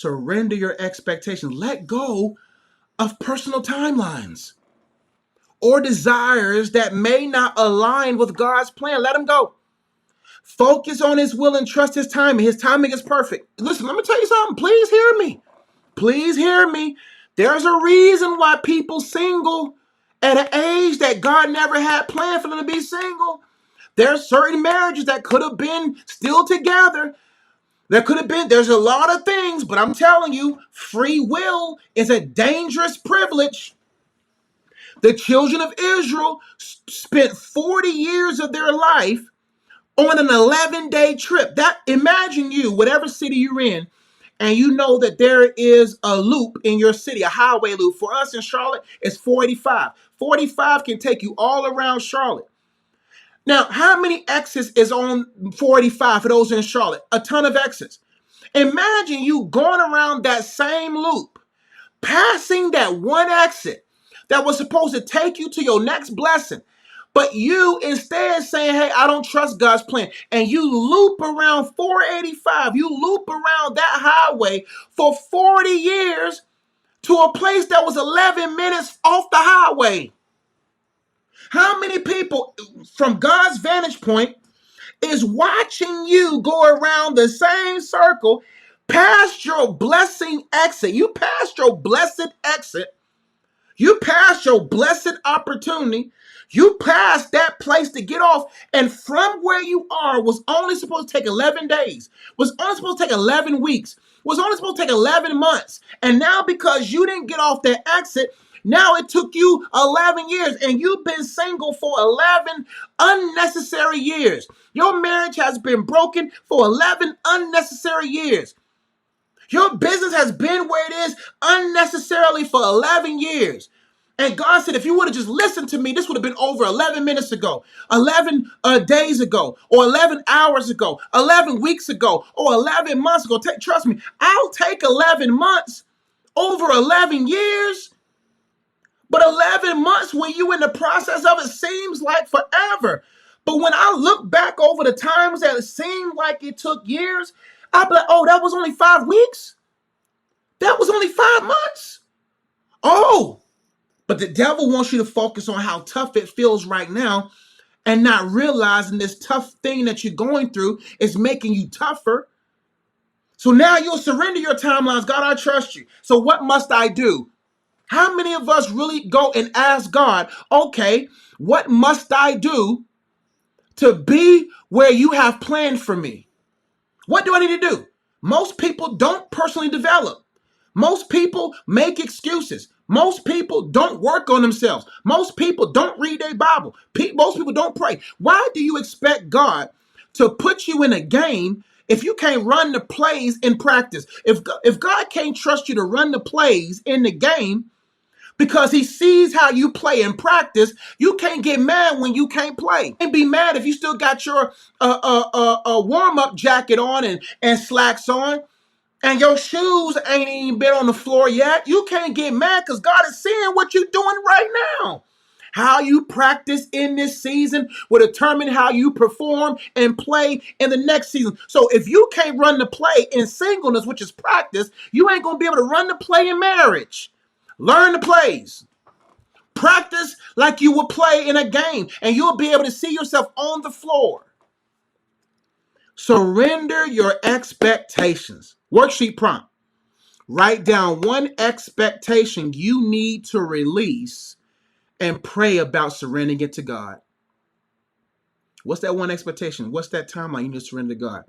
Surrender your expectations. Let go of personal timelines or desires that may not align with God's plan. Let them go. Focus on his will and trust his timing. His timing is perfect. Listen, let me tell you something. Please hear me. Please hear me. There's a reason why people single at an age that God never had planned for them to be single. There's certain marriages that could have been still together. There's a lot of things, but I'm telling you, free will is a dangerous privilege. The children of Israel spent 40 years of their life on an 11-day trip. Imagine you, whatever city you're in, and you know that there is a loop in your city, a highway loop. For us in Charlotte, it's 485. 45 can take you all around Charlotte. Now, how many exits is on 485 for those in Charlotte? A ton of exits. Imagine you going around that same loop, passing that one exit that was supposed to take you to your next blessing. But you instead saying, hey, I don't trust God's plan. And you loop around 485. You loop around that highway for 40 years to a place that was 11 minutes off the highway. How many people, from God's vantage point, is watching you go around the same circle past your blessing exit? You passed your blessed exit. You passed your blessed opportunity. You passed that place to get off. And from where you are was only supposed to take 11 days, was only supposed to take 11 weeks, was only supposed to take 11 months. And now because you didn't get off that exit, now it took you 11 years and you've been single for 11 unnecessary years. Your marriage has been broken for 11 unnecessary years. Your business has been where it is unnecessarily for 11 years. And God said, if you would have just listened to me, this would have been over 11 minutes ago, 11 days ago, or 11 hours ago, 11 weeks ago, or 11 months ago. Trust me, I'll take 11 months over 11 years. But 11 months when you in the process of it seems like forever. But when I look back over the times that it seemed like it took years, I'll be like, oh, that was only 5 weeks? That was only 5 months? Oh, but the devil wants you to focus on how tough it feels right now and not realizing this tough thing that you're going through is making you tougher. So now you'll surrender your timelines. God, I trust you. So what must I do? How many of us really go and ask God, okay, what must I do to be where you have planned for me? What do I need to do? Most people don't personally develop. Most people make excuses. Most people don't work on themselves. Most people don't read their Bible. Most people don't pray. Why do you expect God to put you in a game if you can't run the plays in practice? If God can't trust you to run the plays in the game, because he sees how you play in practice, you can't get mad when you can't play. You can't be mad if you still got your warm-up jacket on and slacks on and your shoes ain't even been on the floor yet. You can't get mad because God is seeing what you're doing right now. How you practice in this season will determine how you perform and play in the next season. So if you can't run the play in singleness, which is practice, you ain't going to be able to run the play in marriage. Learn the plays. Practice like you would play in a game, and you'll be able to see yourself on the floor. Surrender your expectations. Worksheet prompt. Write down one expectation you need to release and pray about surrendering it to God. What's that one expectation? What's that timeline you need to surrender to God?